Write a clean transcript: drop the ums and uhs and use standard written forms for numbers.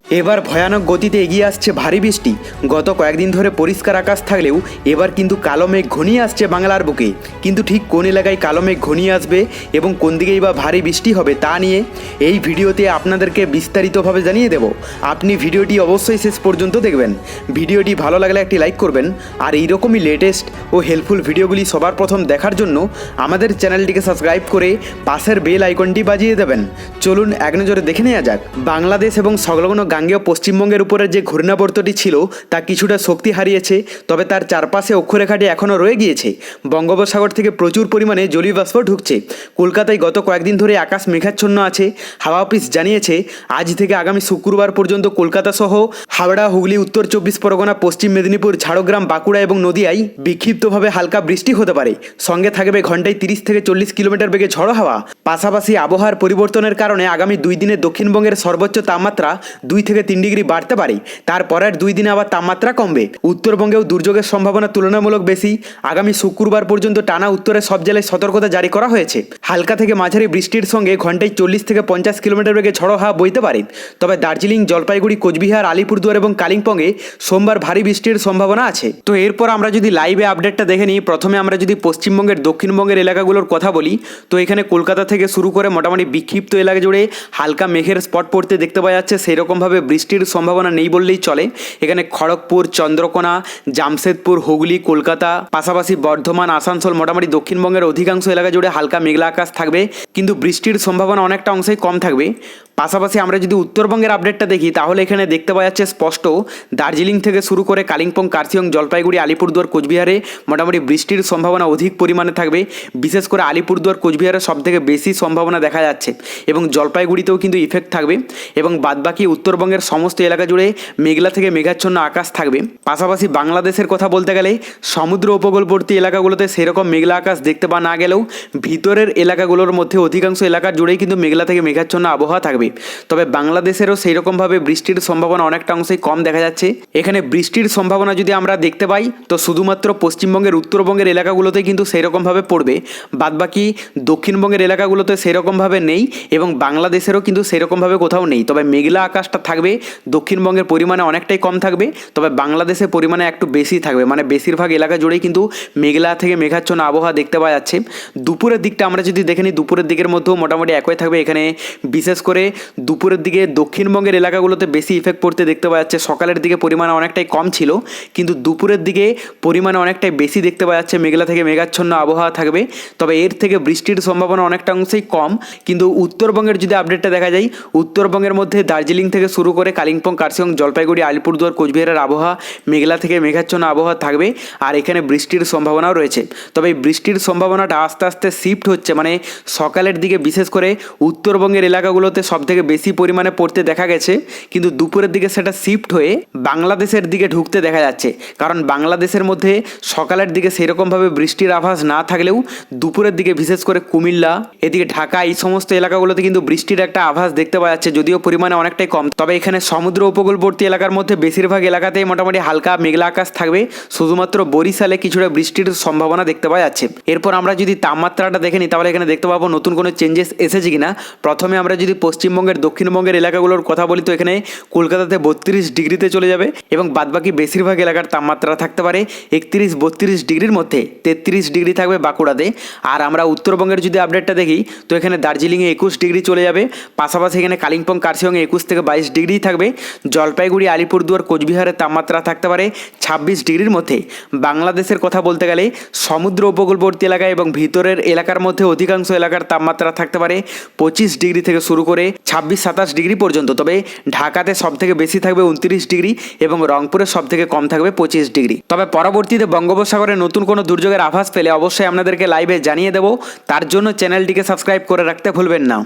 এবার ভয়ানক গতিতে এগিয়ে আসছে ভারী বৃষ্টি। গত কয়েকদিন ধরে পরিষ্কার আকাশ থাকলেও এবার কিন্তু কালো মেঘ ঘনিয়ে আসছে বাংলার বুকে। কিন্তু ঠিক কোন এলাকায় কালো মেঘ ঘনিয়ে আসবে এবং কোন দিকেই বা ভারী বৃষ্টি হবে তা নিয়ে এই ভিডিওতে আপনাদেরকে বিস্তারিতভাবে জানিয়ে দেব। আপনি ভিডিওটি অবশ্যই শেষ পর্যন্ত দেখবেন। ভিডিওটি ভালো লাগলে একটি লাইক করবেন, আর এইরকমই লেটেস্ট ও হেল্পফুল ভিডিওগুলি সবার প্রথম দেখার জন্য আমাদের চ্যানেলটিকে সাবস্ক্রাইব করে পাশের বেল আইকনটি বাজিয়ে দেবেন। চলুন এক নজরে দেখে নেওয়া যাক। বাংলাদেশ এবং সংলগ্ন গাঙ্গেয় পশ্চিমবঙ্গের উপরে যে ঘূর্ণাবর্তটি ছিল তা কিছুটা শক্তি হারিয়েছে, তবে তার চারপাশে অক্ষরেখাটি এখনও রয়ে গিয়েছে। বঙ্গোপসাগর থেকে প্রচুর পরিমাণে জলীয় বাষ্প ঢুকছে। কলকাতায় গত কয়েকদিন ধরে আকাশ মেঘাচ্ছন্ন আছে। হাওয়া অফিস জানিয়েছে আজ থেকে আগামী শুক্রবার পর্যন্ত কলকাতা সহ হাওড়া, হুগলি, উত্তর চব্বিশ পরগনা, পশ্চিম মেদিনীপুর, ঝাড়গ্রাম, বাঁকুড়া এবং নদিয়ায় বিক্ষিপ্তভাবে হালকা বৃষ্টি হতে পারে। সঙ্গে থাকবে ঘন্টায় 30 থেকে 40 কিলোমিটার বেগে ঝড়ো হাওয়া। পাশাপাশি আবহাওয়ার পরিবর্তনের কারণে আগামী 2 দিনে দক্ষিণবঙ্গের সর্বোচ্চ তাপমাত্রা 2 থেকে 3 ডিগ্রি বাড়তে পারে। তারপরের 2 দিনে আবার তাপমাত্রা কমবে। উত্তরবঙ্গেও দুর্যোগের সম্ভাবনা তুলনামূলক বেশি। আগামী শুক্রবার পর্যন্ত টানা উত্তরের সব জেলায় সতর্কতা জারি করা হয়েছে। হালকা থেকে মাঝারি বৃষ্টির সঙ্গে ঘন্টায় 40 থেকে 50 কিলোমিটার বেগে ঝড়ো হাওয়া বইতে পারে। তবে দার্জিলিং, জলপাইগুড়ি, কোচবিহার, আলিপুরদুয়ার এবং কালিম্পংয়ে সোমবার ভারী বৃষ্টির সম্ভাবনা আছে। তো এরপর আমরা যদি লাইভে আপডেটটা দেখে নিই, প্রথমে আমরা যদি পশ্চিমবঙ্গের দক্ষিণবঙ্গের এলাকাগুলোর কথা বলি, তো এখানে কলকাতা থেকে শুরু করে মোটামুটি বিক্ষিপ্ত এলাকা জুড়ে হালকা মেঘের স্পট পড়তে দেখতে পাওয়া যাচ্ছে। সেরকমভাবে বৃষ্টির সম্ভাবনা নেই বললেই চলে। এখানে খড়গপুর, চন্দ্রকোনা, জামশেদপুর, হুগলি, কলকাতা, পাশাপাশি বর্ধমান, আসানসোল, মোটামুটি দক্ষিণবঙ্গের অধিকাংশ এলাকা জুড়ে হালকা মেঘলা আকাশ থাকবে, কিন্তু বৃষ্টির সম্ভাবনা অনেকটা অংশেই কম থাকবে। পাশাপাশি আমরা যদি উত্তরবঙ্গের আপডেটটা দেখি, তাহলে এখানে দেখতে পাওয়া যাচ্ছে স্পষ্ট দার্জিলিং থেকে শুরু করে কালিম্পং, কার্শিয়ং, জলপাইগুড়ি, আলিপুরদুয়ার, কোচবিহারে মোটামুটি বৃষ্টির সম্ভাবনা অধিক পরিমাণে থাকবে। বিশেষ করে আলিপুরদুয়ার, কোচবিহারে সবথেকে বেশি সম্ভাবনা দেখা যাচ্ছে এবং জলপাইগুড়িতেও কিন্তু ইফেক্ট থাকবে। এবং বাদবাকি উত্তরবঙ্গের সমস্ত এলাকা জুড়ে মেঘলা থেকে মেঘাচ্ছন্ন আকাশ থাকবে। পাশাপাশি বাংলাদেশের কথা বলতে গেলে সমুদ্র উপকূলবর্তী এলাকাগুলোতে সেরকম মেঘলা আকাশ দেখতে পাওয়া না গেলেও ভিতরের এলাকাগুলোর মধ্যে অধিকাংশ এলাকার জুড়েই কিন্তু মেঘলা থেকে মেঘাচ্ছন্ন আবহাওয়া থাকবে। তবে বাংলাদেশেরও সেই রকমভাবে বৃষ্টির সম্ভাবনা অনেকটা অংশেই কম দেখা যাচ্ছে। এখানে বৃষ্টির সম্ভাবনা যদি আমরা দেখতে পাই, তো শুধুমাত্র পশ্চিমবঙ্গের উত্তরবঙ্গের এলাকাগুলোতেই কিন্তু সেই রকমভাবে পড়বে। বাদবাকি দক্ষিণবঙ্গের এলাকাগুলোতে সেরকমভাবে নেই এবং বাংলাদেশেরও কিন্তু সেরকমভাবে কোথাও নেই। তবে মেঘলা আকাশটা থাকবে, দক্ষিণবঙ্গের পরিমাণে অনেকটাই কম থাকবে, তবে বাংলাদেশের পরিমাণে একটু বেশি থাকবে। মানে বেশিরভাগ এলাকা জুড়েই কিন্তু মেঘলা থেকে মেঘাচ্ছন্ন আবহাওয়া দেখতে পাওয়া যাচ্ছে। দুপুরের দিকটা আমরা যদি দেখে নিই, দুপুরের দিকের মধ্যেও মোটামুটি একই থাকবে। এখানে বিশেষ করে দুপুরের দিকে দক্ষিণবঙ্গের এলাকাগুলোতে বেশি ইফেক্ট পড়তে দেখতে পাওয়া যাচ্ছে। সকালের দিকে পরিমাণে অনেকটাই কম ছিল, কিন্তু দুপুরের দিকে পরিমাণে অনেকটাই বেশি দেখতে পাওয়া যাচ্ছে। মেঘলা থেকে মেঘাচ্ছন্ন আবহাওয়া থাকবে, তবে এর থেকে বৃষ্টির সম্ভাবনা অনেকটা অংশেই কম। কিন্তু উত্তরবঙ্গের যদি আপডেটটা দেখা যায়, উত্তরবঙ্গের মধ্যে দার্জিলিং থেকে শুরু করে কালিম্পং, কার্শিয়ং, জলপাইগুড়ি, আলিপুরদুয়ার, কোচবিহারের আবহাওয়া মেঘলা থেকে মেঘাচ্ছন্ন আবহাওয়া থাকবে, আর এখানে বৃষ্টির সম্ভাবনাও রয়েছে। তবে এই বৃষ্টির সম্ভাবনাটা আস্তে আস্তে শিফট হচ্ছে। মানে সকালের দিকে বিশেষ করে উত্তরবঙ্গের এলাকাগুলোতে সবথেকে বেশি পরিমাণে পড়তে দেখা গেছে, কিন্তু দুপুরের দিকে সেটা শিফট হয়ে বাংলাদেশের দিকে ঢুকতে দেখা যাচ্ছে। কারণ বাংলাদেশের মধ্যে সকালের দিকে সেরকমভাবে বৃষ্টির আভাস না থাকলেও দুপুরের দিকে বিশেষ করে কুমিল্লা, এদিকে ঢাকা, এই সমস্ত এলাকাগুলোতে কিন্তু বৃষ্টির একটা আভাস দেখতে পাওয়া যাচ্ছে, যদিও পরিমাণে অনেকটাই কম। তবে এখানে সমুদ্র উপকূলবর্তী এলাকার মধ্যে বেশিরভাগ এলাকাতেই মোটামুটি হালকা মেঘলা আকাশ থাকবে। শুধুমাত্র বরিশালে কিছুটা বৃষ্টির সম্ভাবনা দেখতে পাওয়া যাচ্ছে। এরপর আমরা যদি তাপমাত্রাটা দেখে নিই, তাহলে এখানে দেখতে পাবো নতুন কোনো চেঞ্জেস এসেছে কিনা। প্রথমে আমরা যদি পশ্চিমবঙ্গের দক্ষিণবঙ্গের এলাকাগুলোর কথা বলি, তো এখানে কলকাতাতে 32 ডিগ্রিতে চলে যাবে এবং বাদবাকি বেশিরভাগ এলাকার তাপমাত্রা থাকতে পারে 31-32 ডিগ্রির মধ্যে। 33 ডিগ্রি থাকবে বাঁকুড়াতে। আর আমরা উত্তরবঙ্গের যদি আপডেটটা দেখি, তো এখানে দার্জিলিংয়ে 21 ডিগ্রি চলে যাবে। পাশাপাশি এখানে কালিম্পং, কার্শিয়ংয়ে 21 থেকে 22 ডিগ্রি থাকবে। জলপাইগুড়ি, আলিপুরদুয়ার, কোচবিহারের তাপমাত্রা থাকতে পারে 26 ডিগ্রির মধ্যে। বাংলাদেশের কথা বলতে গেলে সমুদ্র উপকূলবর্তী এলাকা এবং ভিতরের এলাকার মধ্যে অধিকাংশ এলাকার তাপমাত্রা থাকতে পারে 25 ডিগ্রি থেকে শুরু করে 26-27 ডিগ্রি পর্যন্ত। তবে ঢাকাতে সবথেকে বেশি থাকবে 29 ডিগ্রি এবং রংপুরে সবথেকে কম থাকবে 25 ডিগ্রি। তবে পরবর্তীতে বঙ্গোপসাগরে নতুন কোনো দুর্যোগের আভাস পেলে অবশ্যই আপনাদেরকে লাইভে জানিয়ে দেবো। তার জন্য চ্যানেলটিকে সাবস্ক্রাইব করে রাখতে ভুলবেন না।